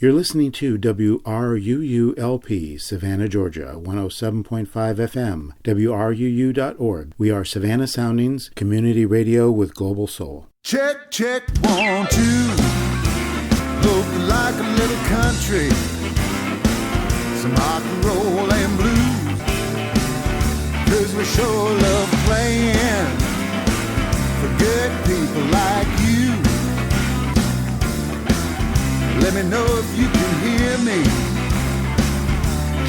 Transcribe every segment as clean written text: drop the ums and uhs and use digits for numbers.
You're listening to WRUU-LP, Savannah, Georgia, 107.5 FM, WRUU.org. We are Savannah Soundings, community radio with global soul. Check, check, 1, 2. Look like a little country, some rock and roll and blues, 'cause we sure love playing for good people like you. Let me know if you can hear me.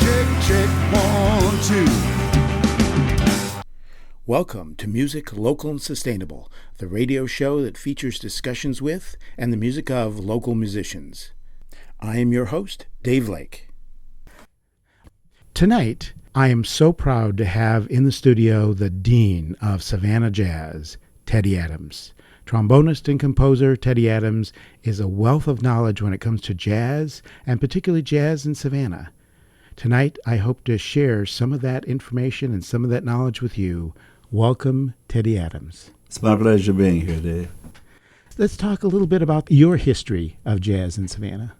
Check, check, 1, 2. Welcome to Music Local and Sustainable, the radio show that features discussions with and the music of local musicians. I am your host, Dave Lake. Tonight, I am so proud to have in the studio the Dean of Savannah Jazz, Teddy Adams. Trombonist and composer Teddy Adams is a wealth of knowledge when it comes to jazz, and particularly jazz in Savannah. Tonight, I hope to share some of that information and some of that knowledge with you. Welcome, Teddy Adams. It's my pleasure being here, Dave. Let's talk a little bit about your history of jazz in Savannah.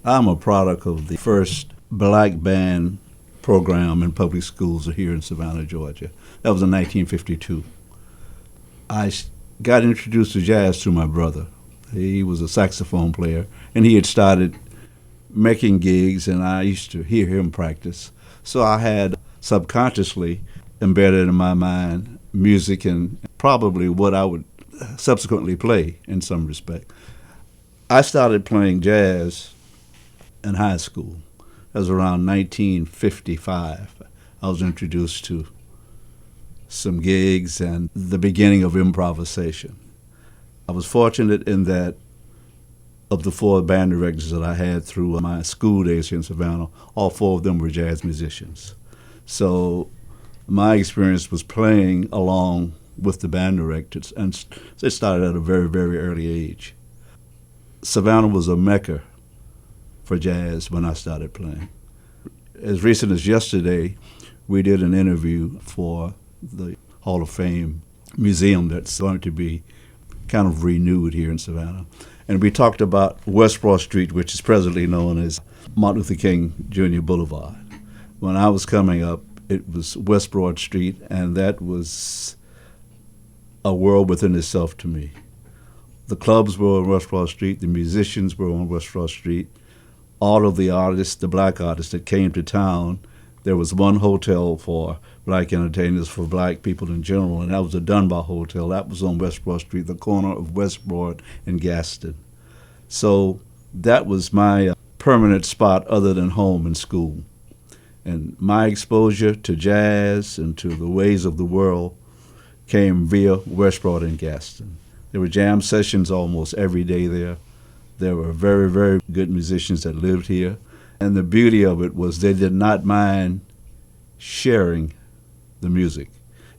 I'm a product of the first black band program in public schools here in Savannah, Georgia. That was in 1952. I got introduced to jazz through my brother. He was a saxophone player, and he had started making gigs, and I used to hear him practice. So I had subconsciously embedded in my mind music and probably what I would subsequently play in some respect. I started playing jazz in high school. That was around 1955. I was introduced to some gigs and the beginning of improvisation. I was fortunate in that of the 4 band directors that I had through my school days here in Savannah, all 4 of them were jazz musicians. So my experience was playing along with the band directors, and it started at a very, very early age. Savannah was a mecca for jazz when I started playing. As recent as yesterday, we did an interview for the Hall of Fame museum that's going to be kind of renewed here in Savannah. And we talked about West Broad Street, which is presently known as Martin Luther King Jr. Boulevard. When I was coming up, it was West Broad Street, and that was a world within itself to me. The clubs were on West Broad Street, the musicians were on West Broad Street, all of the artists, the black artists that came to town. There was one hotel for black entertainers, for black people in general, and that was the Dunbar Hotel. That was on West Broad Street, the corner of West Broad and Gaston. So that was my permanent spot other than home and school. And my exposure to jazz and to the ways of the world came via West Broad and Gaston. There were jam sessions almost every day there. There were very, very good musicians that lived here. And the beauty of it was they did not mind sharing the music.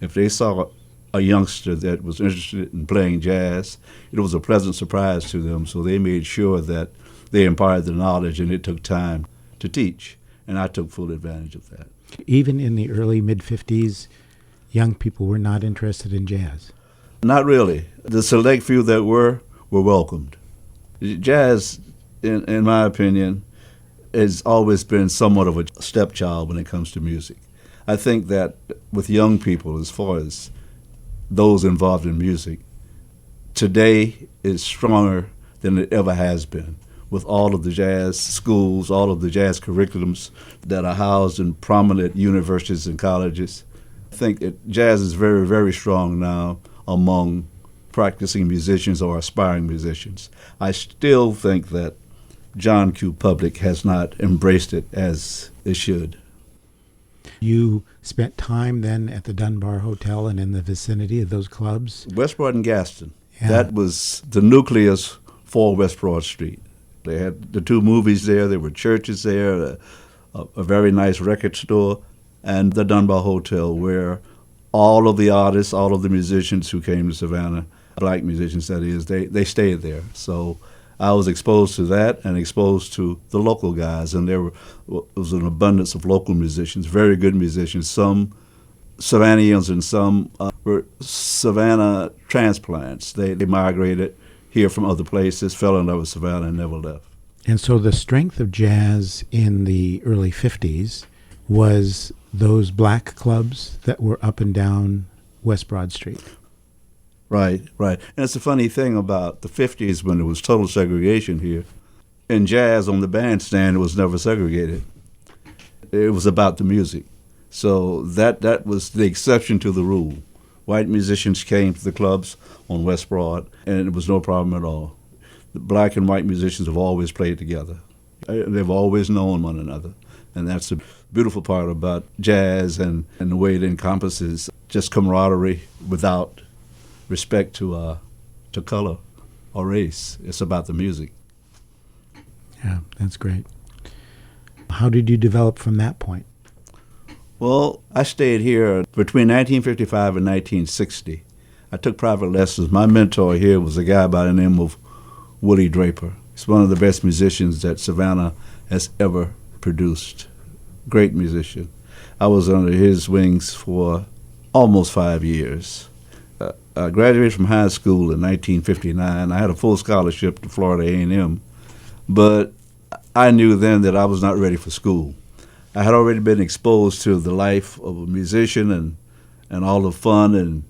If they saw a youngster that was interested in playing jazz, it was a pleasant surprise to them, so they made sure that they imparted the knowledge, and it took time to teach, and I took full advantage of that. Even in the early mid-50s, young people were not interested in jazz. Not really. The select few that were welcomed. Jazz, in my opinion, has always been somewhat of a stepchild when it comes to music. I think that with young people, as far as those involved in music, today is stronger than it ever has been. With all of the jazz schools, all of the jazz curriculums that are housed in prominent universities and colleges, I think that jazz is very, very strong now among practicing musicians or aspiring musicians. I still think that John Q. Public has not embraced it as it should. You spent time then at the Dunbar Hotel and in the vicinity of those clubs? West Broad and Gaston. Yeah. That was the nucleus for West Broad Street. They had the 2 movies there, there were churches there, a very nice record store, and the Dunbar Hotel, where all of the artists, all of the musicians who came to Savannah, black musicians that is, they stayed there. So I was exposed to that and exposed to the local guys, and there was an abundance of local musicians, very good musicians, some Savannians and some were Savannah transplants. They migrated here from other places, fell in love with Savannah, and never left. And so the strength of jazz in the early 50s was those black clubs that were up and down West Broad Street. Right, right. And it's a funny thing about the 50s when there was total segregation here. In jazz on the bandstand, it was never segregated. It was about the music. So that was the exception to the rule. White musicians came to the clubs on West Broad, and it was no problem at all. The black and white musicians have always played together. They've always known one another. And that's the beautiful part about jazz and the way it encompasses just camaraderie without respect to color or race. It's about the music. Yeah, that's great. How did you develop from that point? Well, I stayed here between 1955 and 1960. I took private lessons. My mentor here was a guy by the name of Willie Draper. He's one of the best musicians that Savannah has ever produced. Great musician. I was under his wings for almost 5 years. I graduated from high school in 1959. I had a full scholarship to Florida A&M, but I knew then that I was not ready for school. I had already been exposed to the life of a musician and all the fun and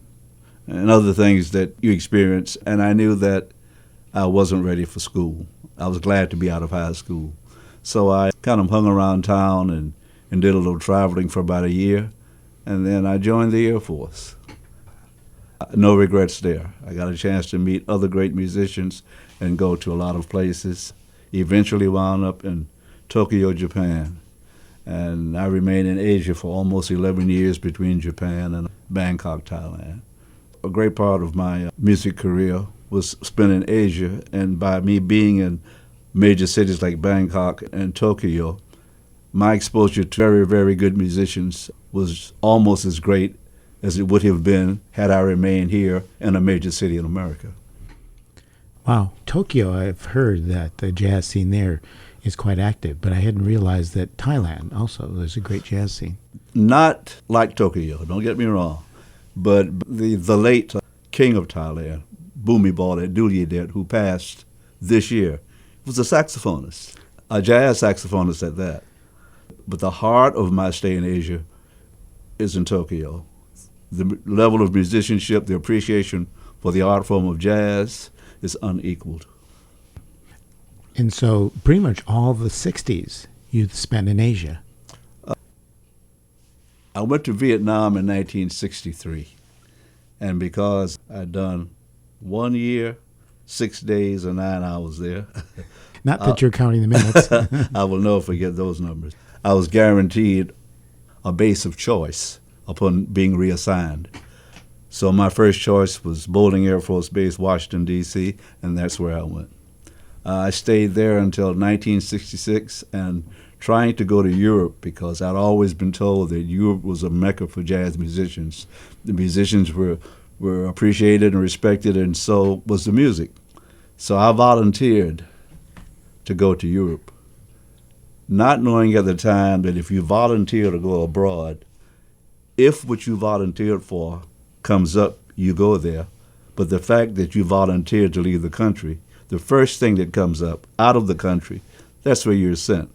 other things that you experience, and I knew that I wasn't ready for school. I was glad to be out of high school. So I kind of hung around town and did a little traveling for about a year, and then I joined the Air Force. No regrets there. I got a chance to meet other great musicians and go to a lot of places. Eventually wound up in Tokyo, Japan. And I remained in Asia for almost 11 years between Japan and Bangkok, Thailand. A great part of my music career was spent in Asia, and by me being in major cities like Bangkok and Tokyo, my exposure to very, very good musicians was almost as great as it would have been had I remained here in a major city in America. Wow. Tokyo, I've heard that the jazz scene there is quite active, but I hadn't realized that Thailand also, there's a great jazz scene. Not like Tokyo, don't get me wrong, but the late king of Thailand, Bhumibol Adulyadej, who passed this year, was a saxophonist, a jazz saxophonist at that. But the heart of my stay in Asia is in Tokyo. The level of musicianship, the appreciation for the art form of jazz is unequaled. And so pretty much all the 60s you spent in Asia. I went to Vietnam in 1963, and because I'd done 1 year, 6 days, and 9 hours there. Not that you're counting the minutes. I will never forget those numbers. I was guaranteed a base of choice upon being reassigned. So my first choice was Bolling Air Force Base, Washington, D.C., and that's where I went. I stayed there until 1966 and trying to go to Europe because I'd always been told that Europe was a mecca for jazz musicians. The musicians were appreciated and respected, and so was the music. So I volunteered to go to Europe, not knowing at the time that if you volunteer to go abroad, if what you volunteered for comes up, you go there. But the fact that you volunteered to leave the country, the first thing that comes up out of the country, that's where you're sent.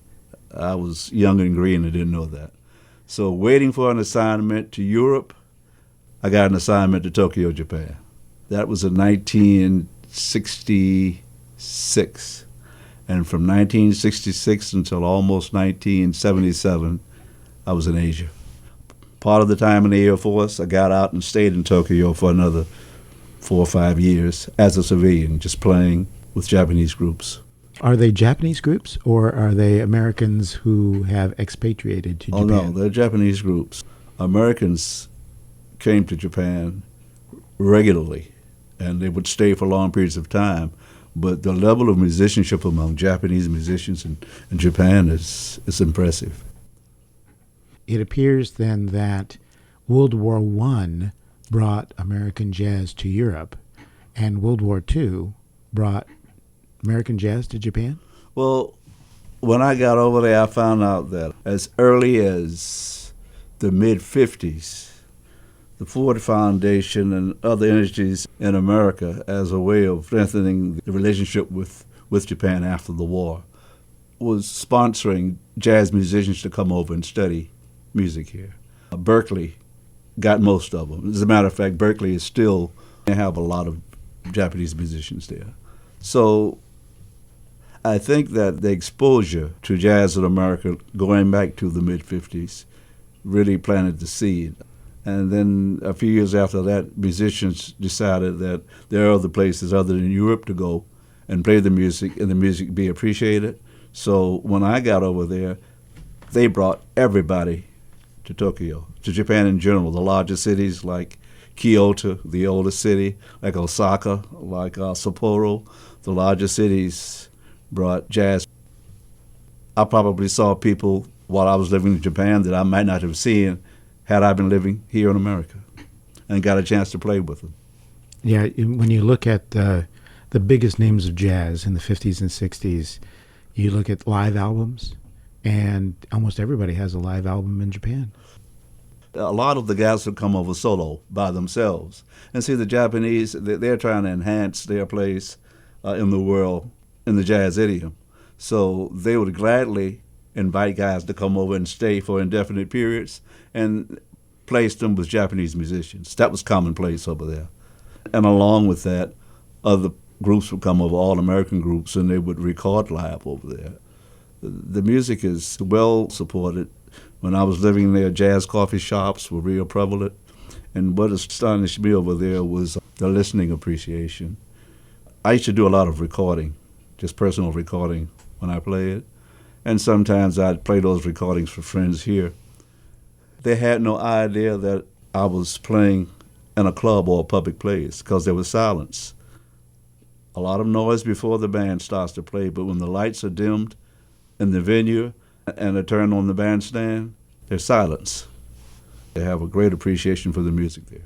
I was young and green and didn't know that. So waiting for an assignment to Europe, I got an assignment to Tokyo, Japan. That was in 1966. And from 1966 until almost 1977, I was in Asia. Part of the time in the Air Force, I got out and stayed in Tokyo for another 4 or 5 years as a civilian, just playing with Japanese groups. Are they Japanese groups, or are they Americans who have expatriated to Japan? Oh, no, they're Japanese groups. Americans came to Japan regularly, and they would stay for long periods of time. But the level of musicianship among Japanese musicians in Japan is impressive. It appears then that World War I brought American jazz to Europe, and World War II brought American jazz to Japan? Well, when I got over there, I found out that as early as the mid-50s, the Ford Foundation and other entities in America, as a way of strengthening the relationship with Japan after the war, was sponsoring jazz musicians to come over and study music here. Berkeley got most of them. As a matter of fact, Berkeley is still, they have a lot of Japanese musicians there. So I think that the exposure to jazz in America going back to the mid-50s really planted the seed. And then a few years after that, musicians decided that there are other places other than Europe to go and play the music and the music be appreciated. So when I got over there, they brought everybody to Tokyo, to Japan in general, the larger cities like Kyoto, the oldest city, like Osaka, like Sapporo, the larger cities brought jazz. I probably saw people while I was living in Japan that I might not have seen had I been living here in America, and got a chance to play with them. Yeah, when you look at the biggest names of jazz in the 50s and 60s, you look at live albums, and almost everybody has a live album in Japan. A lot of the guys would come over solo by themselves. And see, the Japanese, they're trying to enhance their place in the world in the jazz idiom. So they would gladly invite guys to come over and stay for indefinite periods and place them with Japanese musicians. That was commonplace over there. And along with that, other groups would come over, all American groups, and they would record live over there. The music is well supported. When I was living there, jazz coffee shops were real prevalent. And what astonished me over there was the listening appreciation. I used to do a lot of recording, just personal recording when I played. And sometimes I'd play those recordings for friends here. They had no idea that I was playing in a club or a public place because there was silence. A lot of noise before the band starts to play, but when the lights are dimmed in the venue and they turn on the bandstand, there's silence. They have a great appreciation for the music there.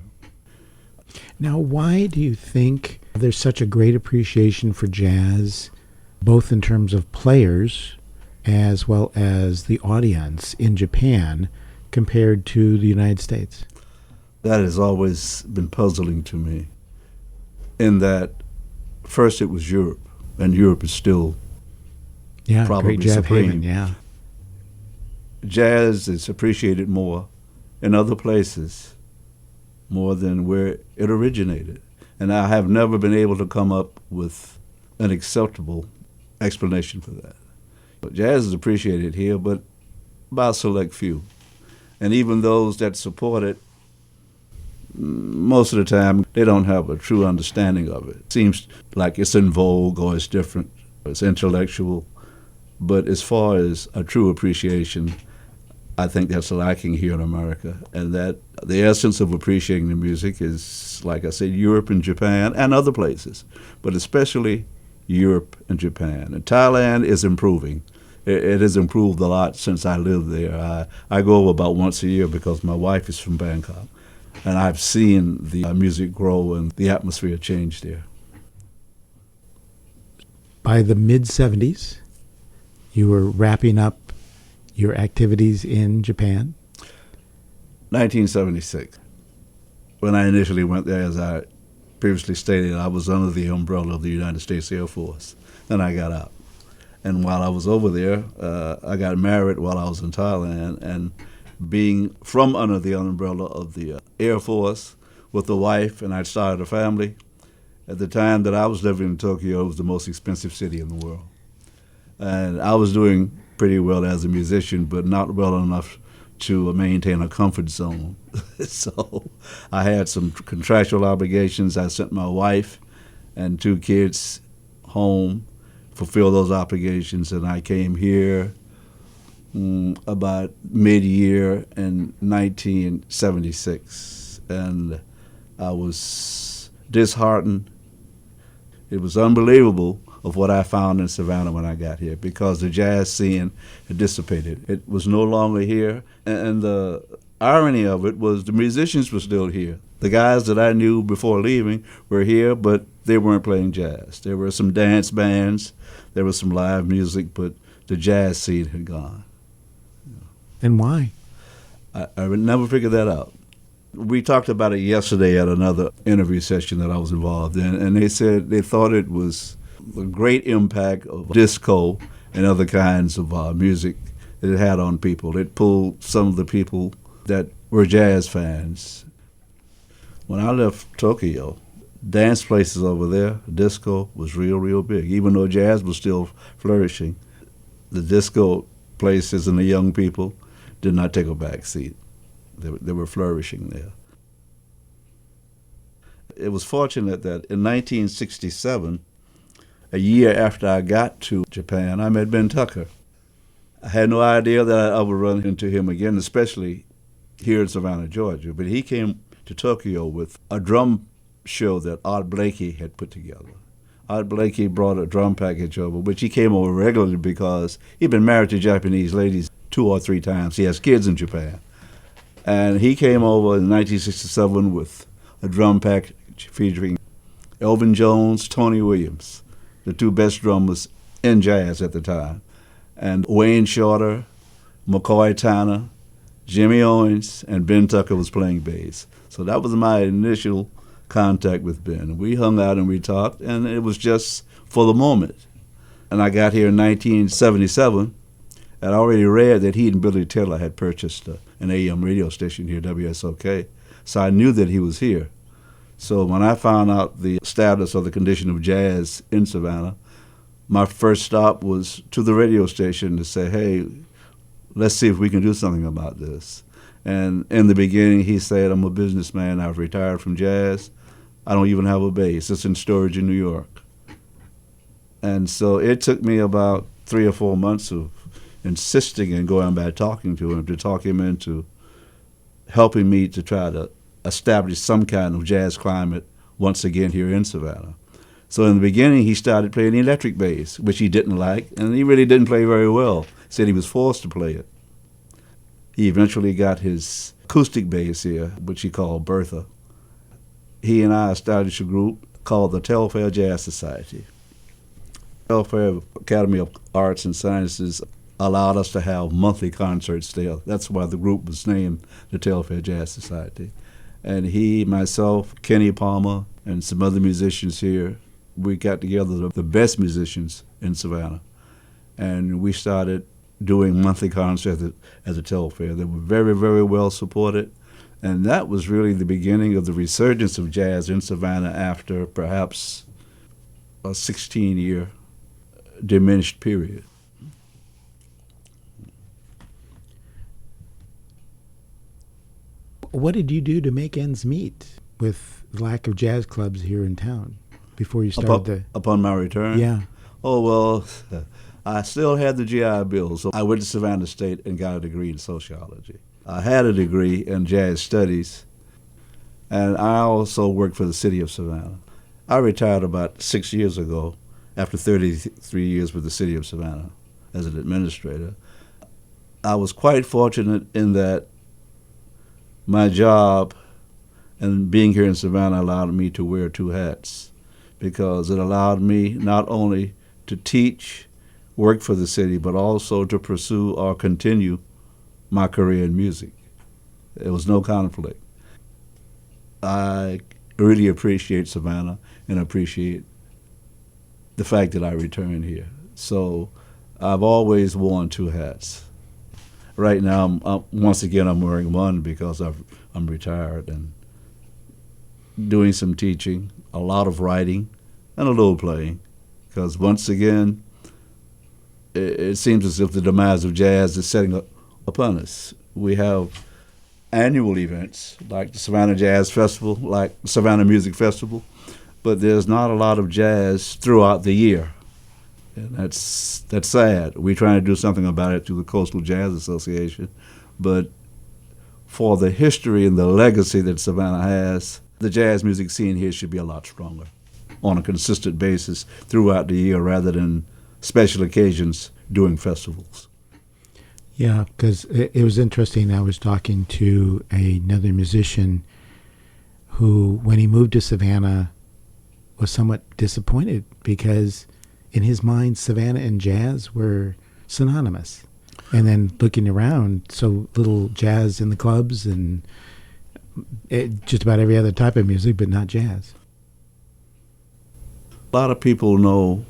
Now, why do you think there's such a great appreciation for jazz, both in terms of players as well as the audience in Japan compared to the United States? That has always been puzzling to me, in that first it was Europe, and Europe is still probably great jazz supreme. haven, yeah. Jazz is appreciated more in other places, more than where it originated. And I have never been able to come up with an acceptable explanation for that. But jazz is appreciated here, but by a select few. And even those that support it, most of the time, they don't have a true understanding of it. It seems like it's in vogue or it's different, it's intellectual. But as far as a true appreciation, I think that's lacking here in America. And that the essence of appreciating the music is, like I said, Europe and Japan and other places, but especially Europe and Japan. And Thailand is improving. It has improved a lot since I lived there. I go over about once a year because my wife is from Bangkok. And I've seen the music grow and the atmosphere change there. By the mid-70s, you were wrapping up your activities in Japan? 1976. When I initially went there, as I previously stated, I was under the umbrella of the United States Air Force, and I got out. And while I was over there, I got married while I was in Thailand, and being from under the umbrella of the Air Force with a wife, and I'd started a family. At the time that I was living in Tokyo, it was the most expensive city in the world. And I was doing pretty well as a musician, but not well enough to maintain a comfort zone. So I had some contractual obligations. I sent my wife and 2 kids home, fulfill those obligations, and I came here about mid-year in 1976, and I was disheartened. It was unbelievable of what I found in Savannah when I got here, because the jazz scene had dissipated. It was no longer here, and the irony of it was the musicians were still here. The guys that I knew before leaving were here, but they weren't playing jazz. There were some dance bands, there was some live music, but the jazz scene had gone. And why? I would never figure that out. We talked about it yesterday at another interview session that I was involved in, and they said they thought it was the great impact of disco and other kinds of music that it had on people. It pulled some of the people that were jazz fans. When I left Tokyo, dance places over there, disco was real, real big. Even though jazz was still flourishing, the disco places and the young people did not take a back seat. They were flourishing there. It was fortunate that in 1967, a year after I got to Japan, I met Ben Tucker. I had no idea that I would run into him again, especially here in Savannah, Georgia. But he came to Tokyo with a drum show that Art Blakey had put together. Art Blakey brought a drum package over, which he came over regularly because he'd been married to Japanese ladies 2 or 3 times. He has kids in Japan. And he came over in 1967 with a drum package featuring Elvin Jones, Tony Williams, the 2 best drummers in jazz at the time, and Wayne Shorter, McCoy Tyner, Jimmy Owens, and Ben Tucker was playing bass. So that was my initial contact with Ben. We hung out and we talked, and it was just for the moment. And I got here in 1977, and I already read that he and Billy Taylor had purchased an AM radio station here, WSOK, so I knew that he was here. So when I found out the status or the condition of jazz in Savannah, my first stop was to the radio station to say, hey, let's see if we can do something about this. And in the beginning, he said, I'm a businessman. I've retired from jazz. I don't even have a bass. It's in storage in New York. And so it took me about 3 or 4 months of insisting and going by talking to him to talk him into helping me to try to establish some kind of jazz climate once again here in Savannah. So in the beginning, he started playing the electric bass, which he didn't like, and he really didn't play very well. He said he was forced to play it. He eventually got his acoustic bass here, which he called Bertha. He and I established a group called the Telfair Jazz Society. Telfair Academy of Arts and Sciences allowed us to have monthly concerts there. That's why the group was named the Telfair Jazz Society. And he, myself, Kenny Palmer, and some other musicians here, we got together the best musicians in Savannah. And we started doing monthly concerts at the Telfair. They were very, very well supported. And that was really the beginning of the resurgence of jazz in Savannah after perhaps a 16-year diminished period. What did you do to make ends meet with the lack of jazz clubs here in town before you started Upon my return? Yeah. Oh, well, I still had the GI Bill, so I went to Savannah State and got a degree in sociology. I had a degree in jazz studies, and I also worked for the city of Savannah. I retired about 6 years ago after 33 years with the city of Savannah as an administrator. I was quite fortunate in that my job and being here in Savannah allowed me to wear 2 hats, because it allowed me not only to teach, work for the city, but also to pursue or continue my career in music. There was no conflict. I really appreciate Savannah and appreciate the fact that I returned here. So I've always worn 2 hats. Right now, once again, I'm wearing one because I'm retired and doing some teaching, a lot of writing, and a little playing. Because once again, it seems as if the demise of jazz is setting up upon us. We have annual events like the Savannah Jazz Festival, like Savannah Music Festival, but there's not a lot of jazz throughout the year. And that's sad. We're trying to do something about it through the Coastal Jazz Association, but for the history and the legacy that Savannah has, the jazz music scene here should be a lot stronger on a consistent basis throughout the year rather than special occasions during festivals. Yeah, because it was interesting. I was talking to another musician who, when he moved to Savannah, was somewhat disappointed because in his mind, Savannah and jazz were synonymous. And then looking around, so little jazz in the clubs and just about every other type of music, but not jazz. A lot of people know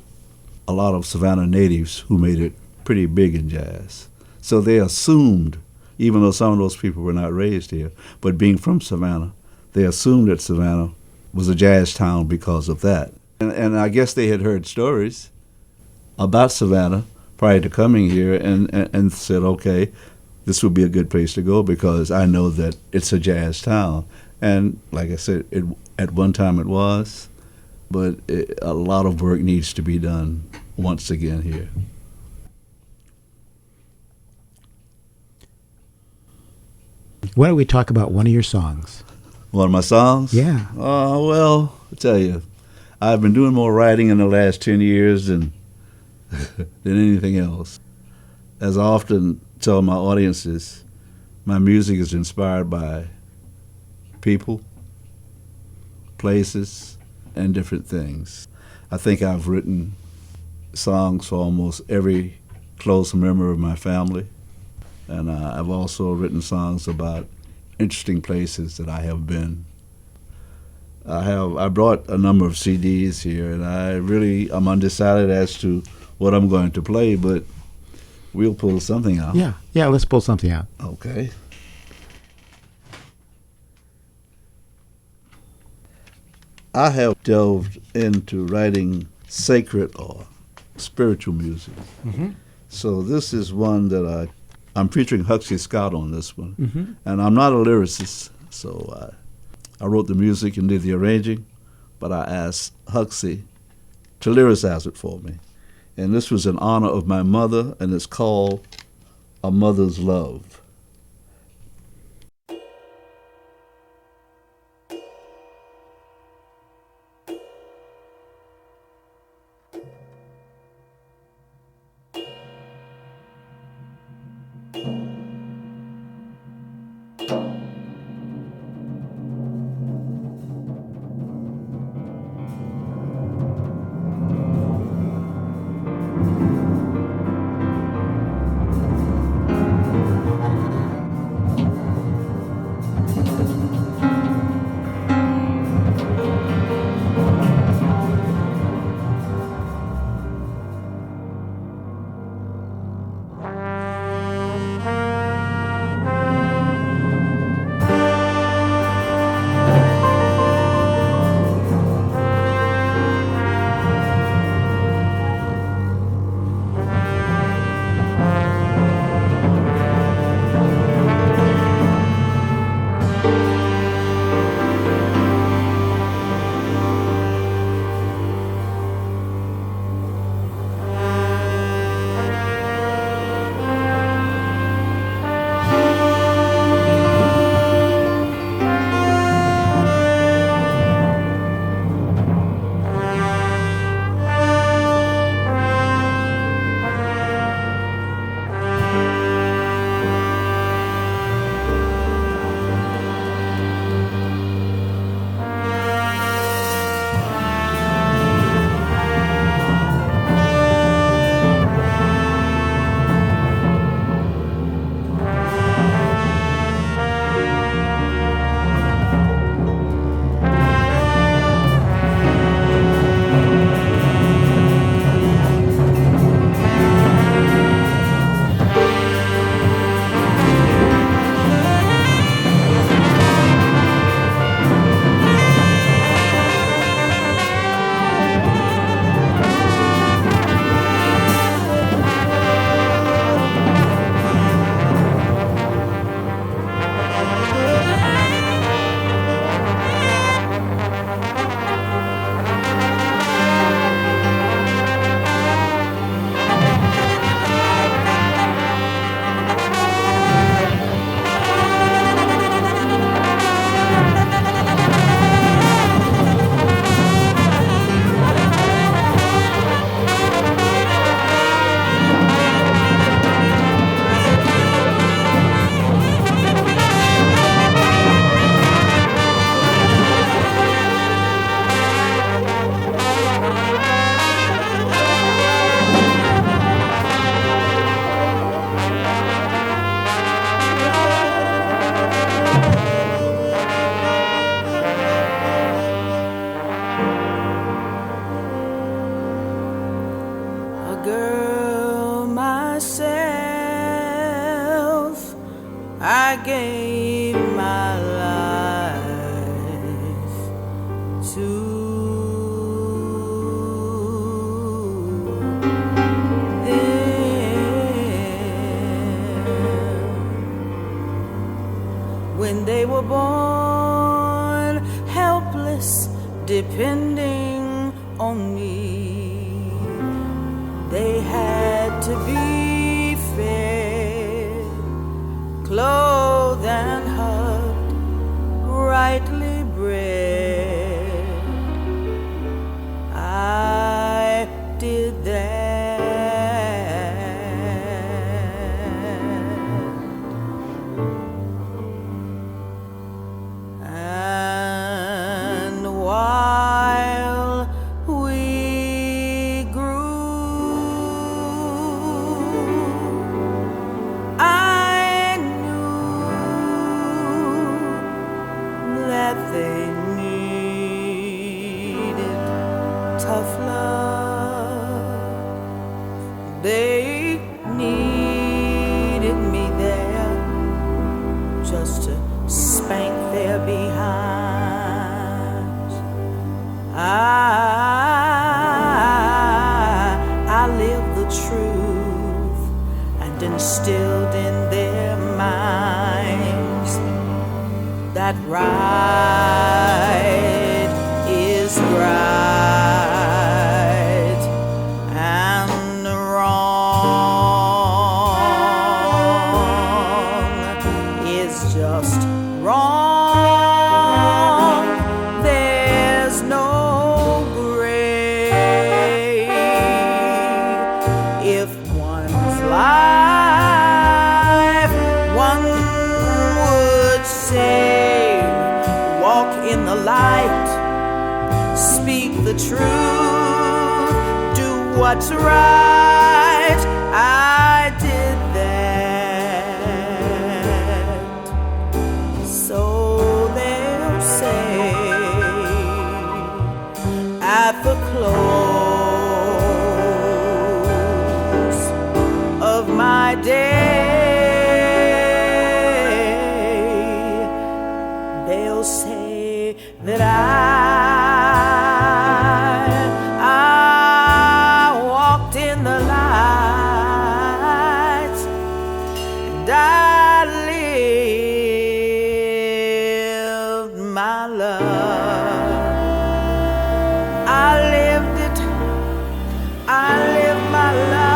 a lot of Savannah natives who made it pretty big in jazz. So they assumed, even though some of those people were not raised here, but being from Savannah, they assumed that Savannah was a jazz town because of that. And I guess they had heard stories about Savannah prior to coming here and said, okay, this would be a good place to go because I know that it's a jazz town. And like I said, at one time it was, but a lot of work needs to be done once again here. Why don't we talk about one of your songs? One of my songs? Yeah. Well, I'll tell you, I've been doing more writing in the last 10 years than anything else. As I often tell my audiences, my music is inspired by people, places, and different things. I think I've written songs for almost every close member of my family, and I've also written songs about interesting places that I have been. I brought a number of CDs here, and I'm undecided as to what I'm going to play, but we'll pull something out. Yeah, let's pull something out. Okay. I have delved into writing sacred or spiritual music. Mm-hmm. So this is one that I'm featuring Huxley Scott on this one. Mm-hmm. And I'm not a lyricist, so I wrote the music and did the arranging, but I asked Huxley to lyricize it for me. And this was in honor of my mother, and it's called A Mother's Love. myself, I gave my life to. When they were born, helpless, depending on me, they had to be fed, clothed and hugged, rightly bred. I did that. Instilled in their minds that right is right and wrong is just wrong. There's no gray. If one's life walk in the light, speak the truth, do what's right. I did that, so they'll say at the close of my day. Say that I walked in the light and I lived my love. I lived it. I lived my love.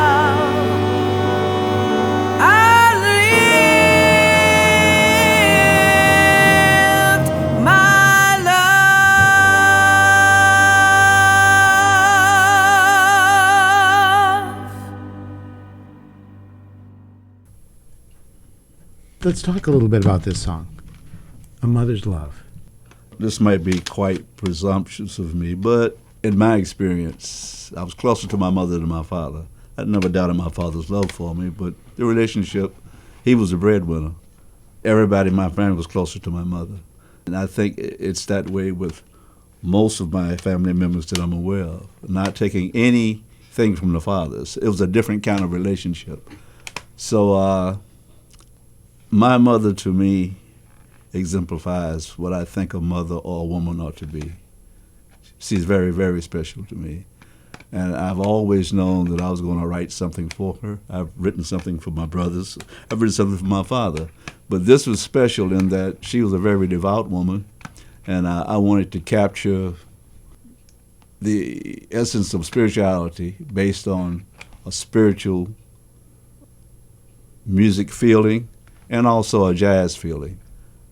Let's talk a little bit about this song, A Mother's Love. This might be quite presumptuous of me, but in my experience, I was closer to my mother than my father. I never doubted my father's love for me, but the relationship, he was the breadwinner. Everybody in my family was closer to my mother. And I think it's that way with most of my family members that I'm aware of, not taking anything from the fathers. It was a different kind of relationship. So, my mother, to me, exemplifies what I think a mother or a woman ought to be. She's very, very special to me. And I've always known that I was going to write something for her. I've written something for my brothers. I've written something for my father. But this was special in that she was a very devout woman, and I wanted to capture the essence of spirituality based on a spiritual music feeling and also a jazz feeling.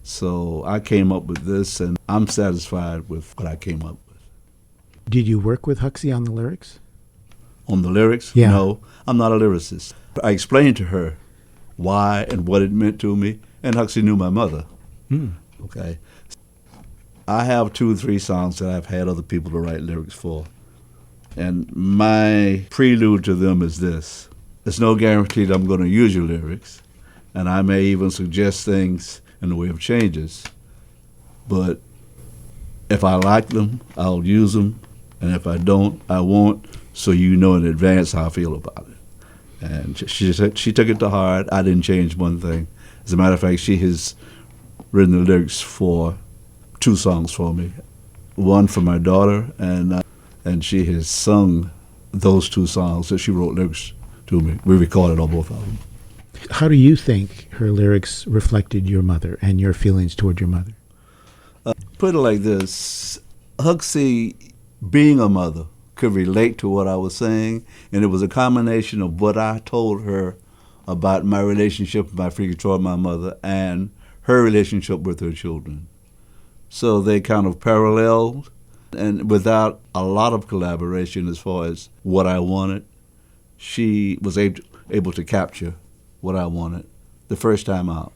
So I came up with this, and I'm satisfied with what I came up with. Did you work with Huxley on the lyrics? On the lyrics? Yeah. No, I'm not a lyricist. I explained to her why and what it meant to me, and Huxley knew my mother. Okay. I have 2 or 3 songs that I've had other people to write lyrics for. And my prelude to them is this. There's no guarantee that I'm going to use your lyrics, and I may even suggest things in the way of changes. But if I like them, I'll use them, and if I don't, I won't, so you know in advance how I feel about it. And she took it to heart. I didn't change one thing. As a matter of fact, she has written the lyrics for 2 songs for me. One for my daughter, and she has sung those 2 songs that she wrote lyrics to me. We recorded on both of them. How do you think her lyrics reflected your mother and your feelings toward your mother? Put it like this. Huxley, being a mother, could relate to what I was saying, and it was a combination of what I told her about my relationship with my freaky toward my mother and her relationship with her children. So they kind of paralleled, and without a lot of collaboration as far as what I wanted, she was able to capture what I wanted the first time out.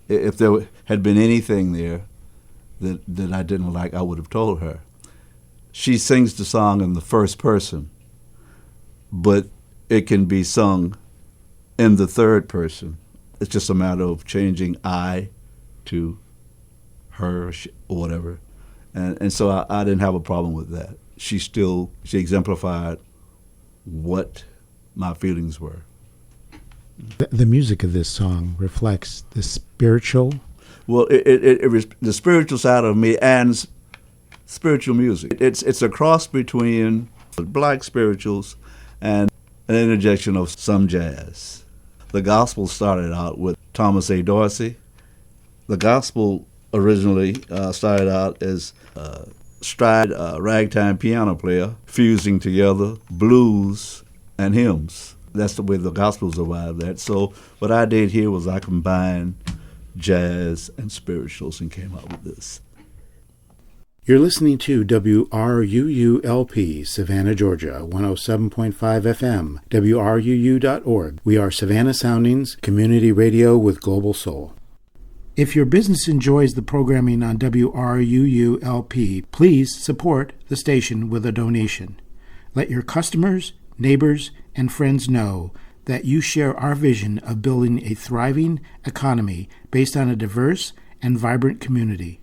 If there had been anything there that I didn't like, I would have told her. She sings the song in the first person, but it can be sung in the third person. It's just a matter of changing I to her or whatever. And so I didn't have a problem with that. She exemplified what my feelings were. The music of this song reflects the spiritual. Well, it was the spiritual side of me and spiritual music. It's a cross between black spirituals and an interjection of some jazz. The gospel started out with Thomas A. Dorsey. The gospel originally started out as a stride ragtime piano player fusing together blues and hymns. That's the way the gospels arrived at. So what I did here was I combined jazz and spirituals and came up with this. You're listening to WRUU-LP, Savannah, Georgia, 107.5 FM, WRUU.org. We are Savannah Soundings, community radio with global soul. If your business enjoys the programming on WRUU-LP, please support the station with a donation. Let your customers, neighbors, and friends know that you share our vision of building a thriving economy based on a diverse and vibrant community.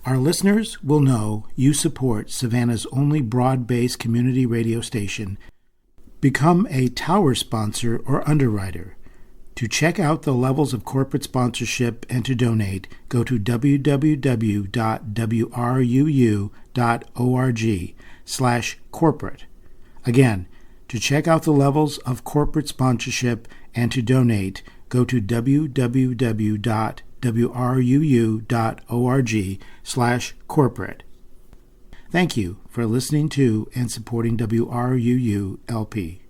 Our listeners will know you support Savannah's only broad-based community radio station. Become a tower sponsor or underwriter. To check out the levels of corporate sponsorship and to donate, go to www.wruu.org/corporate. Again, to check out the levels of corporate sponsorship and to donate, go to www.wruu.org/corporate. Thank you for listening to and supporting WRUU-LP.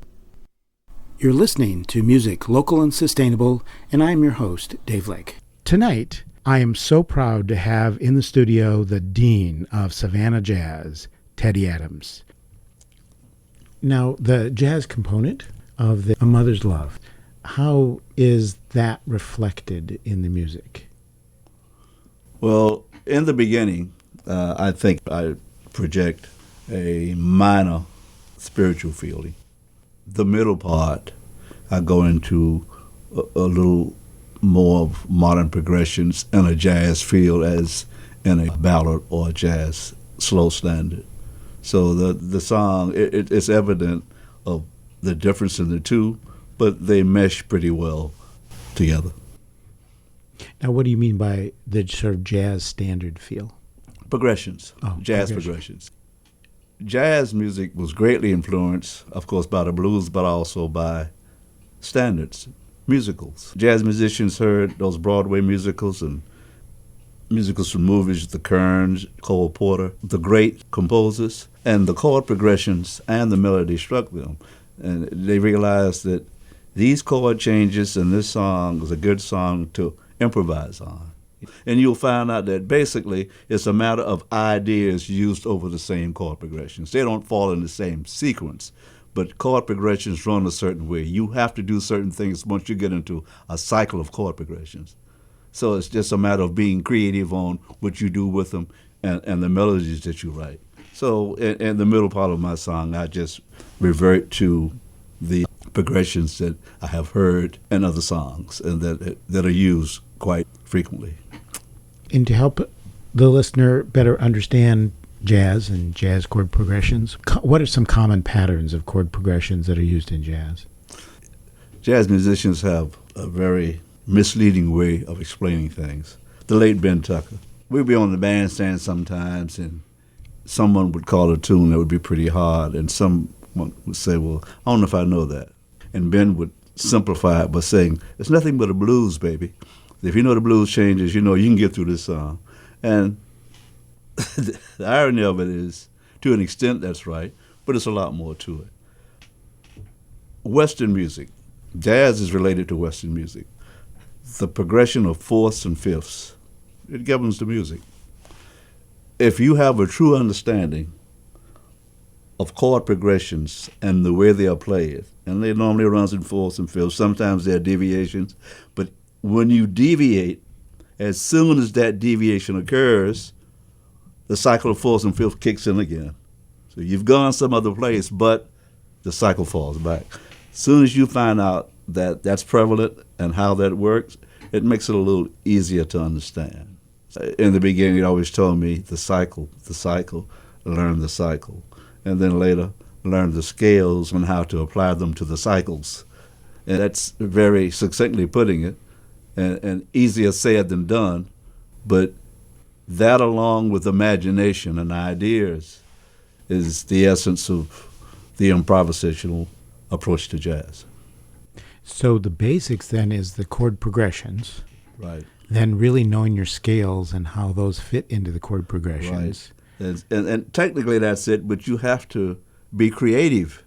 You're listening to music local and sustainable, and I'm your host, Dave Lake. Tonight, I am so proud to have in the studio the Dean of Savannah Jazz, Teddy Adams. Now, the jazz component of A Mother's Love, how is that reflected in the music? Well, in the beginning, I think I project a minor spiritual feeling. The middle part, I go into a little more of modern progressions and a jazz feel as in a ballad or a jazz slow standard. So the song, it's evident of the difference in the two, but they mesh pretty well together. Now, what do you mean by the sort of jazz standard feel? Jazz progressions. Jazz music was greatly influenced, of course, by the blues, but also by standards, musicals. Jazz musicians heard those Broadway musicals and musicals from movies, the Kerns, Cole Porter, the great composers, and the chord progressions and the melody struck them. And they realized that these chord changes in this song is a good song to improvise on. And you'll find out that basically it's a matter of ideas used over the same chord progressions. They don't fall in the same sequence, but chord progressions run a certain way. You have to do certain things once you get into a cycle of chord progressions. So it's just a matter of being creative on what you do with them and the melodies that you write. So in the middle part of my song, I just revert to the progressions that I have heard in other songs and that are used quite frequently. And to help the listener better understand jazz and jazz chord progressions, what are some common patterns of chord progressions that are used in jazz? Jazz musicians have a very misleading way of explaining things. The late Ben Tucker. We'd be on the bandstand sometimes, and someone would call a tune that would be pretty hard, and someone would say, well, I don't know if I know that. And Ben would simplify it by saying, it's nothing but a blues, baby. If you know the blues changes, you know you can get through this song. And the irony of it is, to an extent, that's right, but it's a lot more to it. Western music. Jazz is related to Western music. The progression of fourths and fifths, it governs the music. If you have a true understanding of chord progressions and the way they are played, and they normally runs in fourths and fifths, sometimes there are deviations, but when you deviate, as soon as that deviation occurs, the cycle of fourths and fifths kicks in again. So you've gone some other place, but the cycle falls back. As soon as you find out that that's prevalent and how that works, it makes it a little easier to understand. In the beginning, it always told me the cycle, learn the cycle. And then later, learn the scales and how to apply them to the cycles. And that's very succinctly putting it, and easier said than done. But that, along with imagination and ideas, is the essence of the improvisational approach to jazz. So the basics then is the chord progressions. Right. Then really knowing your scales and how those fit into the chord progressions. Right. And technically that's it, but you have to be creative.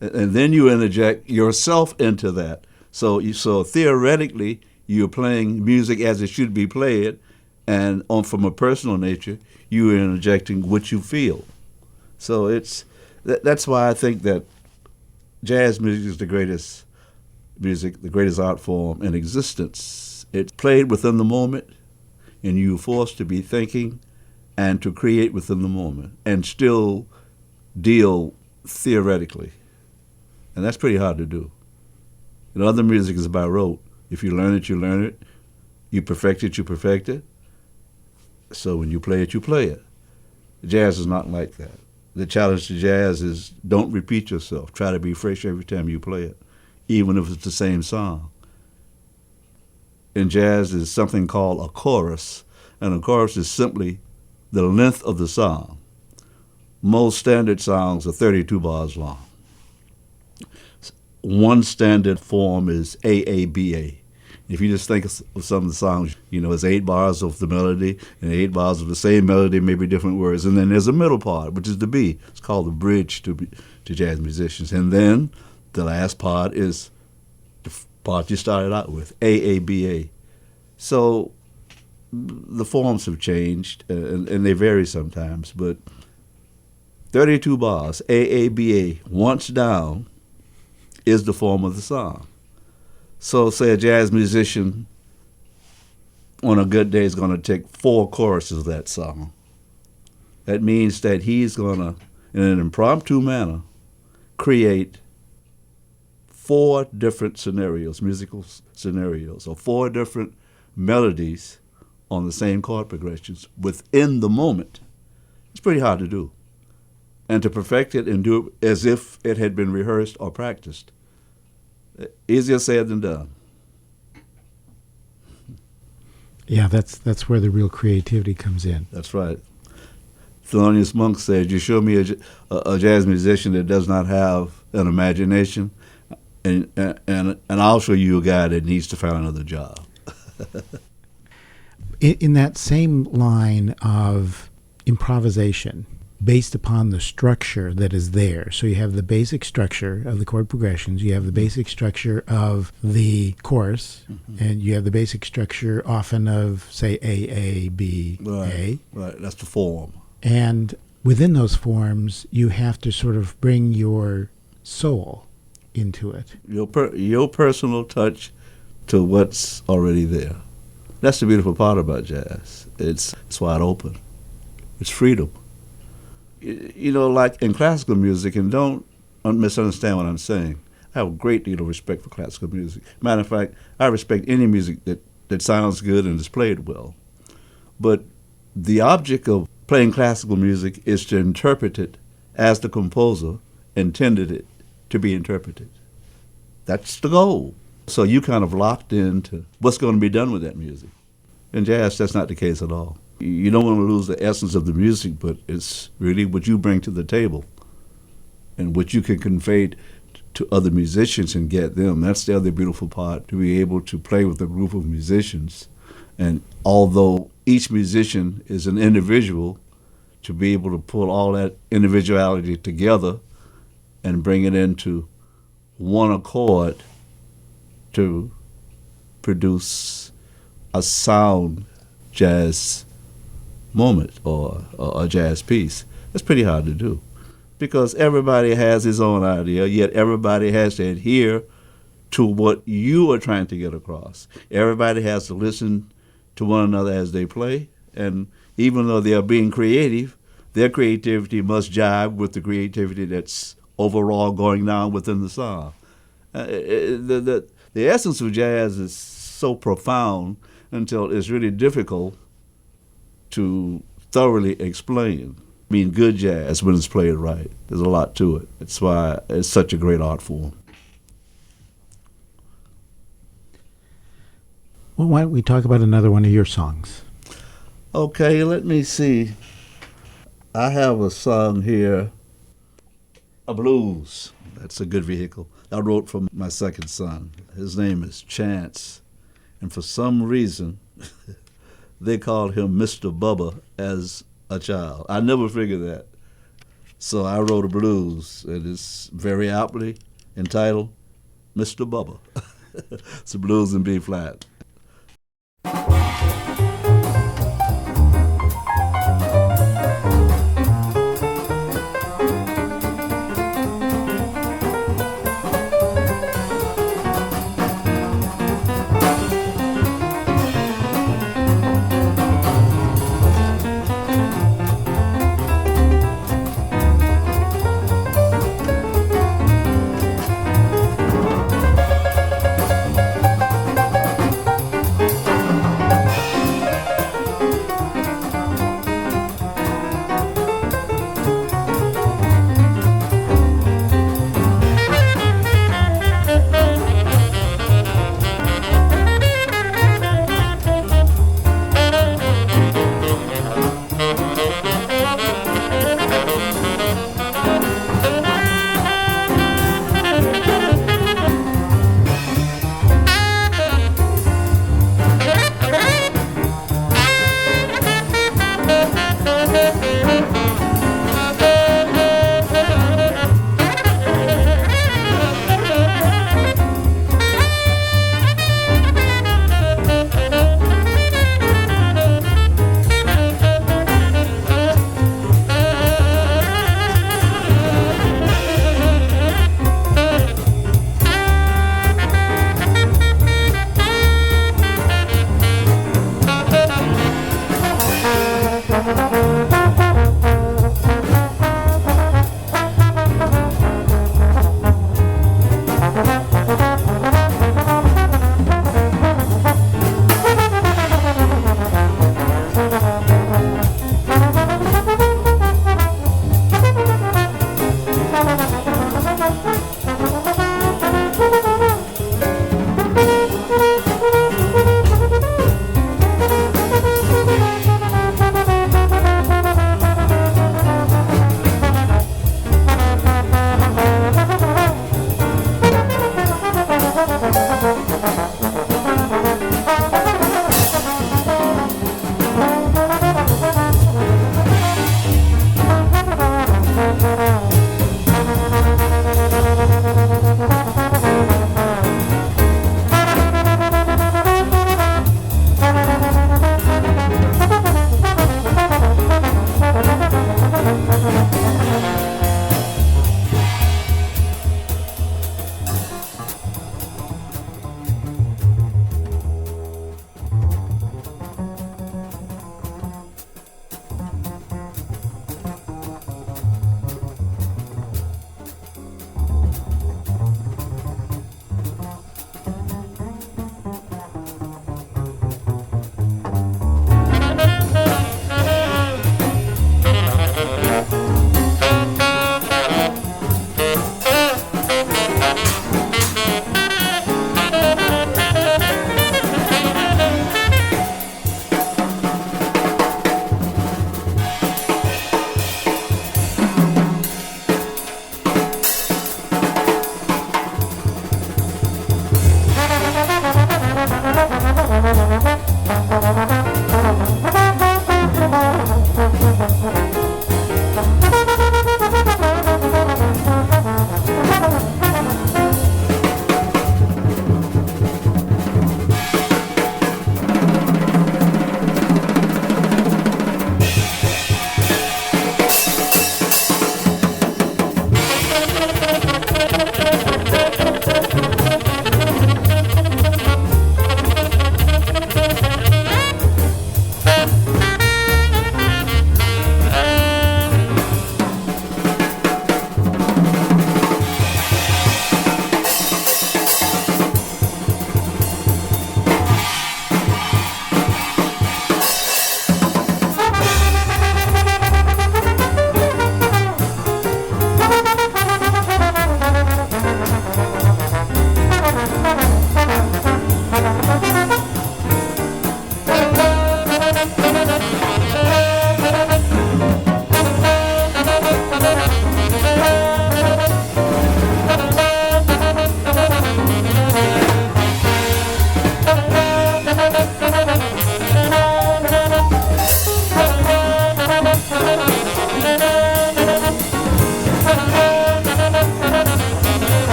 And then you interject yourself into that. So theoretically, you're playing music as it should be played, and from a personal nature, you are interjecting what you feel. So that's why I think that jazz music is the greatest music, the greatest art form in existence. It's played within the moment, and you're forced to be thinking and to create within the moment and still deal theoretically. And that's pretty hard to do. Other music is by rote. If you learn it, you learn it. You perfect it, you perfect it. So when you play it, you play it. Jazz is not like that. The challenge to jazz is don't repeat yourself. Try to be fresh every time you play it, even if it's the same song. In jazz, there's something called a chorus, and a chorus is simply the length of the song. Most standard songs are 32 bars long. One standard form is AABA. If you just think of some of the songs, it's 8 bars of the melody and 8 bars of the same melody, maybe different words. And then there's a middle part, which is the B. It's called the bridge to jazz musicians. And then the last part is the part you started out with, AABA. So the forms have changed, and they vary sometimes, but 32 bars, AABA, once down, is the form of the song. So say a jazz musician on a good day is going to take 4 choruses of that song. That means that he's going to, in an impromptu manner, create 4 different scenarios, musical scenarios, or 4 different melodies on the same chord progressions within the moment. It's pretty hard to do. And to perfect it and do it as if it had been rehearsed or practiced, easier said than done. Yeah, that's where the real creativity comes in. That's right. Thelonious Monk said, you show me a jazz musician that does not have an imagination, and I'll show you a guy that needs to find another job. In that same line of improvisation, based upon the structure that is there. So you have the basic structure of the chord progressions, you have the basic structure of the chorus, and you have the basic structure often of, say, A, B, A. Right, that's the form. And within those forms, you have to sort of bring your soul into it. Your personal touch to what's already there. That's the beautiful part about jazz. It's wide open. It's freedom. Like in classical music, and don't misunderstand what I'm saying, I have a great deal of respect for classical music. Matter of fact, I respect any music that sounds good and is played well. But the object of playing classical music is to interpret it as the composer intended it to be interpreted. That's the goal. So you kind of locked into what's going to be done with that music. In jazz, that's not the case at all. You don't want to lose the essence of the music, but it's really what you bring to the table and what you can convey to other musicians and get them. That's the other beautiful part, to be able to play with a group of musicians. And although each musician is an individual, to be able to pull all that individuality together and bring it into one accord to produce a sound jazz moment or a jazz piece. It's pretty hard to do because everybody has his own idea, yet everybody has to adhere to what you are trying to get across. Everybody has to listen to one another as they play, and even though they are being creative, their creativity must jive with the creativity that's overall going on within the song. The essence of jazz is so profound until it's really difficult to thoroughly explain. I mean, good jazz, when it's played right, there's a lot to it. That's why it's such a great art form. Well, why don't we talk about another one of your songs? Okay, let me see. I have a song here, a blues. That's a good vehicle. I wrote for my second son. His name is Chance. And for some reason, they called him Mr. Bubba as a child. I never figured that. So I wrote a blues, and it's very aptly entitled Mr. Bubba. It's a blues in B flat.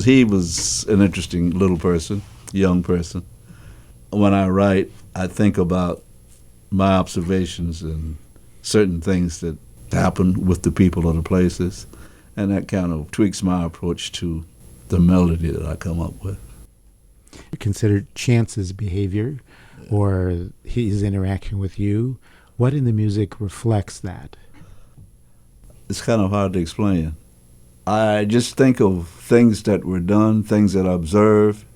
He was an interesting little person, young person. When I write, I think about my observations and certain things that happen with the people or the places, and that kind of tweaks my approach to the melody that I come up with. Consider Chance's behavior or his interaction with you. What in the music reflects that? It's kind of hard to explain. I just think of things that were done, things that I observe.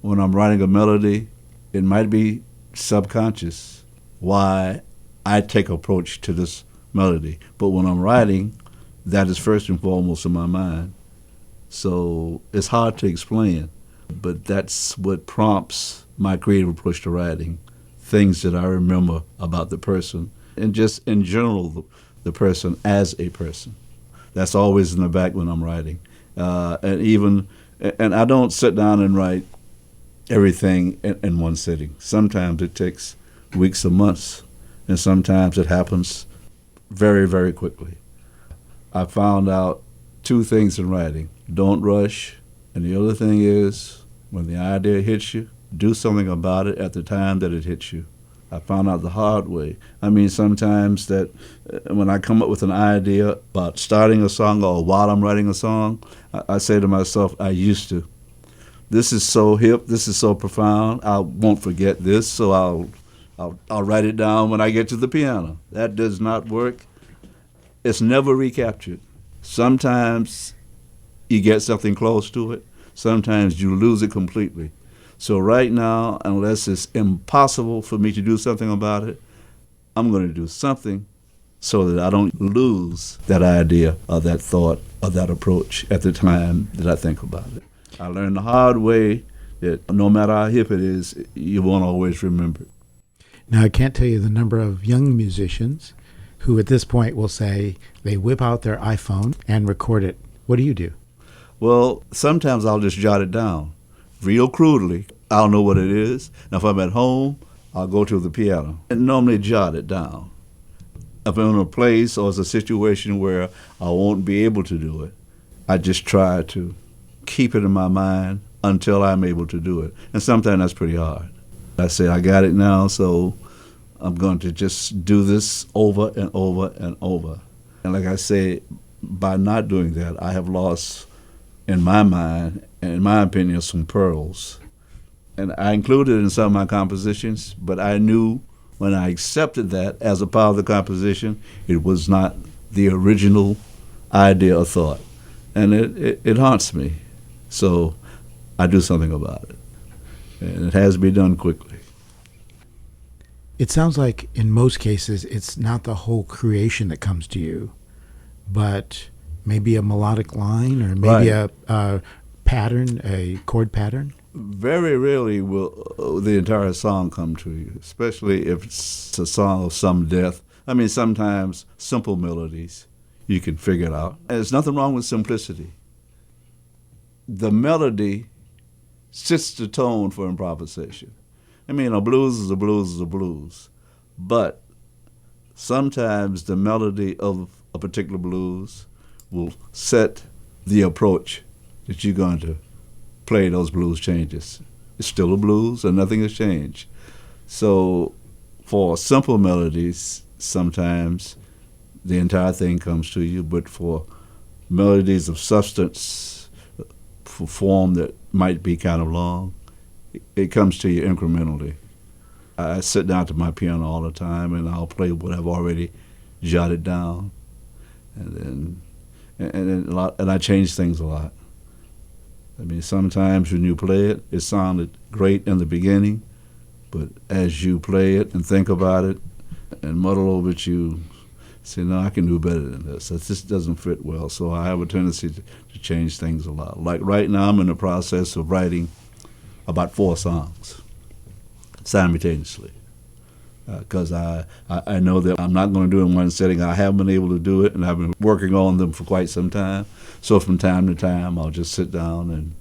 When I'm writing a melody, it might be subconscious why I take approach to this melody. But when I'm writing, that is first and foremost in my mind. So it's hard to explain, but that's what prompts my creative approach to writing, things that I remember about the person, and just in general, the person as a person. That's always in the back when I'm writing. And I don't sit down and write everything in one sitting. Sometimes it takes weeks or months, and sometimes it happens very, very quickly. I found out two things in writing. Don't rush. And the other thing is, when the idea hits you, do something about it at the time that it hits you. I found out the hard way. I mean, sometimes that when I come up with an idea about starting a song or while I'm writing a song, I say to myself, I used to. This is so hip, this is so profound, I won't forget this, so I'll write it down when I get to the piano. That does not work. It's never recaptured. Sometimes you get something close to it. Sometimes you lose it completely. So right now, unless it's impossible for me to do something about it, I'm going to do something so that I don't lose that idea or that thought or that approach at the time that I think about it. I learned the hard way that no matter how hip it is, you won't always remember it. Now, I can't tell you the number of young musicians who at this point will say they whip out their iPhone and record it. What do you do? Well, sometimes I'll just jot it down. Real crudely, I'll know what it is. Now, if I'm at home, I'll go to the piano and normally jot it down. If I'm in a place or it's a situation where I won't be able to do it, I just try to keep it in my mind until I'm able to do it. And sometimes that's pretty hard. I say, I got it now, so I'm going to just do this over and over and over. And like I say, by not doing that, I have lost, in my mind, and in my opinion, some pearls. And I included it in some of my compositions, but I knew when I accepted that as a part of the composition, it was not the original idea or thought. And it haunts me. So I do something about it. And it has to be done quickly. It sounds like in most cases, it's not the whole creation that comes to you, but maybe a melodic line or maybe a pattern, a chord pattern? Very rarely will the entire song come to you, especially if it's a song of some depth. I mean, sometimes simple melodies you can figure it out. And there's nothing wrong with simplicity. The melody sets the tone for improvisation. I mean, a blues is a blues is a blues, but sometimes the melody of a particular blues will set the approach that you're going to play those blues changes. It's still a blues and nothing has changed. So for simple melodies, sometimes the entire thing comes to you, but for melodies of substance, for form that might be kind of long, it comes to you incrementally. I sit down to my piano all the time and I'll play what I've already jotted down, and I change things a lot. I mean, sometimes when you play it, it sounded great in the beginning, but as you play it and think about it and muddle over it, you say, no, I can do better than this. This doesn't fit well. So I have a tendency to change things a lot. Like right now, I'm in the process of writing about 4 songs simultaneously. Because I know that I'm not going to do it in one setting. I haven't been able to do it, and I've been working on them for quite some time. So from time to time, I'll just sit down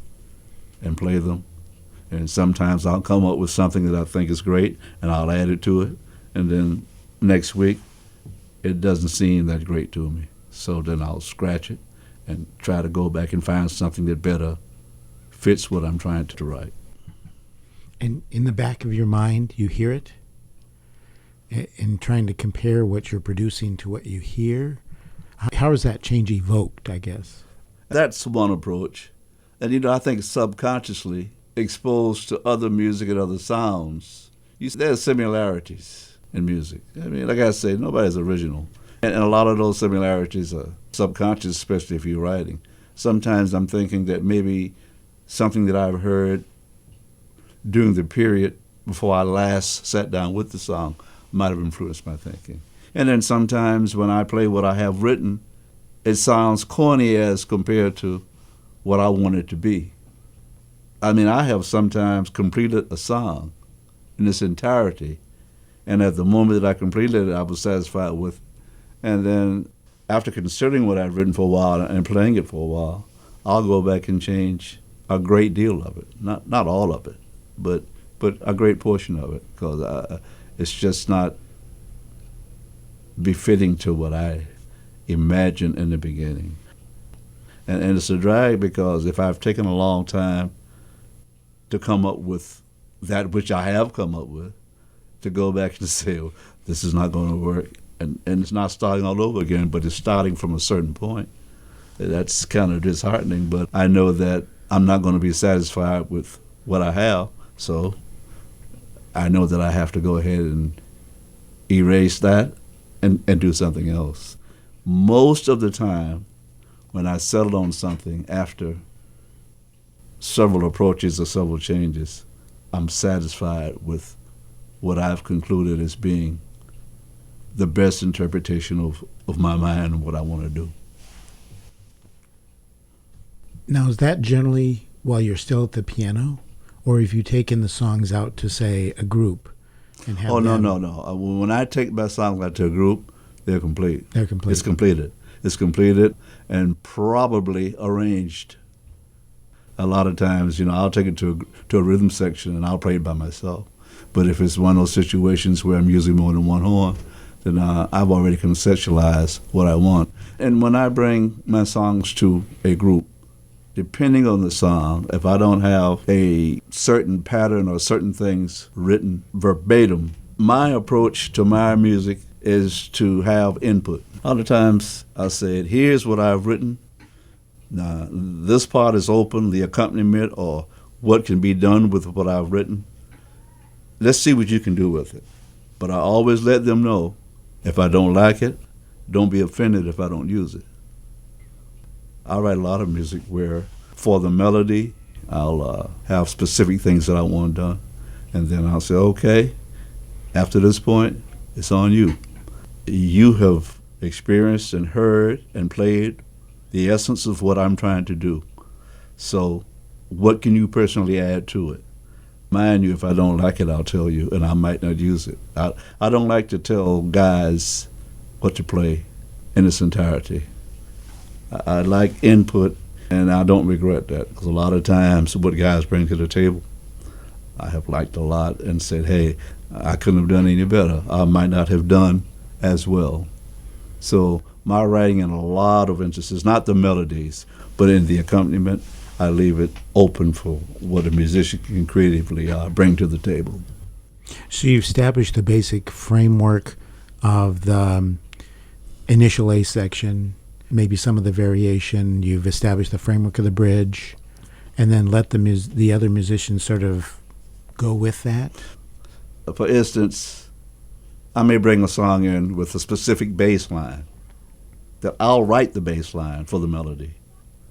and play them. And sometimes I'll come up with something that I think is great, and I'll add it to it. And then next week, it doesn't seem that great to me. So then I'll scratch it and try to go back and find something that better fits what I'm trying to write. And in the back of your mind, you hear it? And trying to compare what you're producing to what you hear? How is that change evoked, I guess? That's one approach. And, I think subconsciously exposed to other music and other sounds, there's similarities in music. I mean, like I say, nobody's original. And a lot of those similarities are subconscious, especially if you're writing. Sometimes I'm thinking that maybe something that I've heard during the period before I last sat down with the song might have influenced my thinking. And then sometimes when I play what I have written, it sounds corny as compared to what I want it to be. I mean, I have sometimes completed a song in its entirety, and at the moment that I completed it, I was satisfied with it. And then after considering what I've written for a while and playing it for a while, I'll go back and change a great deal of it. Not all of it, but a great portion of it, because it's just not befitting to what I imagined in the beginning. And it's a drag because if I've taken a long time to come up with that which I have come up with, to go back and say, oh, this is not going to work, and it's not starting all over again, but it's starting from a certain point, that's kind of disheartening. But I know that I'm not going to be satisfied with what I have, so I know that I have to go ahead and erase that and do something else. Most of the time, when I settle on something after several approaches or several changes, I'm satisfied with what I've concluded as being the best interpretation of my mind and what I want to do. Now, is that generally while you're still at the piano? Or have you taken the songs out to, say, a group and have them? No. When I take my songs out to a group, they're complete. They're complete. It's completed. It's completed and probably arranged. A lot of times, I'll take it to a rhythm section and I'll play it by myself. But if it's one of those situations where I'm using more than one horn, then I've already conceptualized what I want. And when I bring my songs to a group, depending on the song, if I don't have a certain pattern or certain things written verbatim, my approach to my music is to have input. Other times I said, here's what I've written. Now, this part is open, the accompaniment or what can be done with what I've written. Let's see what you can do with it. But I always let them know, if I don't like it, don't be offended if I don't use it. I write a lot of music where for the melody, I'll have specific things that I want done. And then I'll say, okay, after this point, it's on you. You have experienced and heard and played the essence of what I'm trying to do. So what can you personally add to it? Mind you, if I don't like it, I'll tell you, and I might not use it. I don't like to tell guys what to play in its entirety. I like input, and I don't regret that, because a lot of times what guys bring to the table, I have liked a lot and said, hey, I couldn't have done any better. I might not have done as well. So my writing in a lot of instances, not the melodies, but in the accompaniment, I leave it open for what a musician can creatively bring to the table. So you've established the basic framework of the initial A section, maybe some of the variation. You've established the framework of the bridge, and then let the other musicians sort of go with that? For instance, I may bring a song in with a specific bass line that I'll write the bass line for the melody.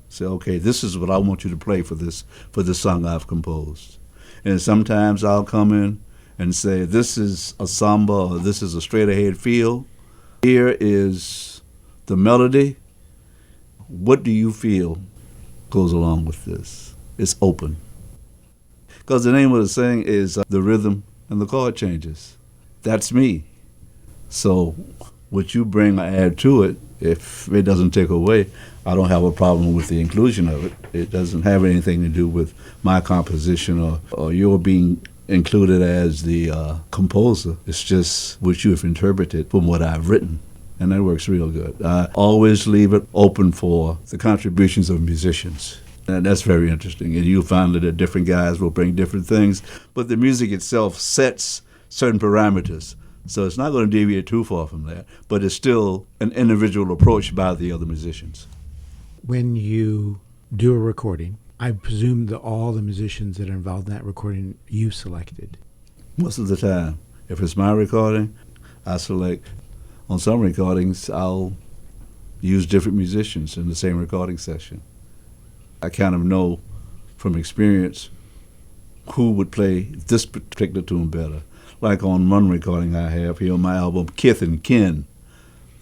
Say, okay, this is what I want you to play for this song I've composed. And sometimes I'll come in and say, this is a samba or this is a straight ahead feel. Here is the melody. What do you feel goes along with this? It's open. Because the name of the thing is the rhythm and the chord changes. That's me. So what you bring or add to it, if it doesn't take away, I don't have a problem with the inclusion of it. It doesn't have anything to do with my composition or your being included as the composer. It's just what you have interpreted from what I've written, and that works real good. I always leave it open for the contributions of musicians, and that's very interesting. And you'll find that different guys will bring different things, but the music itself sets certain parameters. So it's not going to deviate too far from that, but it's still an individual approach by the other musicians. When you do a recording, I presume that all the musicians that are involved in that recording you selected. Most of the time. If it's my recording, I select. On some recordings, I'll use different musicians in the same recording session. I kind of know from experience who would play this particular tune better. Like on one recording I have here on my album, Kith and Kin,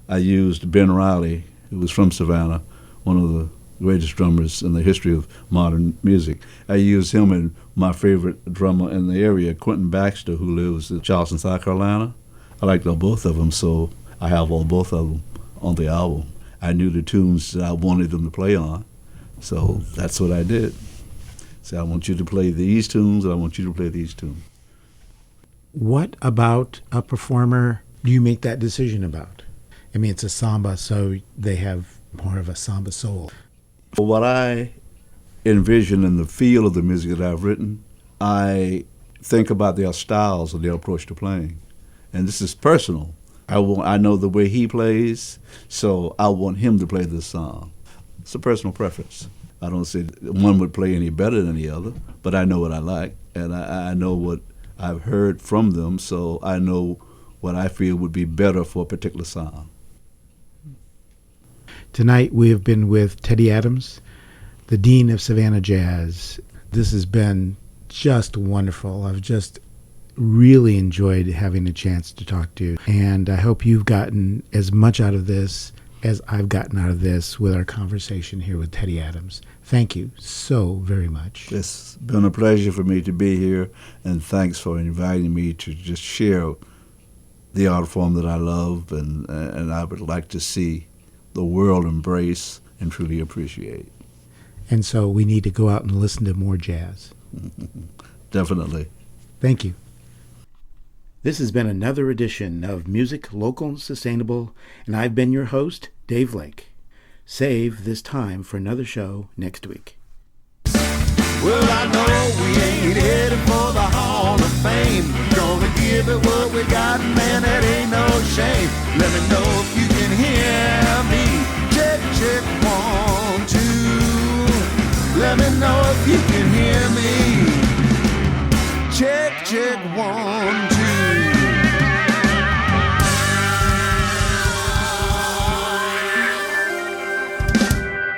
I used Ben Riley, who was from Savannah, one of the greatest drummers in the history of modern music. I used him and my favorite drummer in the area, Quentin Baxter, who lives in Charleston, South Carolina. I liked both of them, so I have both of them on the album. I knew the tunes that I wanted them to play on, so that's what I did. So I want you to play these tunes, and I want you to play these tunes. What about a performer do you make that decision about? I mean, it's a samba, so they have more of a samba soul. What I envision in the feel of the music that I've written, I think about their styles or their approach to playing. And this is personal. I know the way he plays, so I want him to play this song. It's a personal preference. I don't say one would play any better than the other, but I know what I like, and I know what I've heard from them, so I know what I feel would be better for a particular song. Tonight we have been with Teddy Adams, the Dean of Savannah Jazz. This has been just wonderful. I've just really enjoyed having a chance to talk to you, and I hope you've gotten as much out of this as I've gotten out of this with our conversation here with Teddy Adams. Thank you so very much. It's been a pleasure for me to be here, and thanks for inviting me to just share the art form that I love and I would like to see the world embrace and truly appreciate. And so we need to go out and listen to more jazz. Definitely. Thank you. This has been another edition of Music Local and Sustainable, and I've been your host, Dave Lake. Save this time for another show next week. Well, I know we ain't headed for the Hall of Fame. Gonna give it what we got, man, that ain't no shame. Let me know if you can hear me. Check, check, 1, 2. Let me know if you can hear me. Check, check, 1, 2.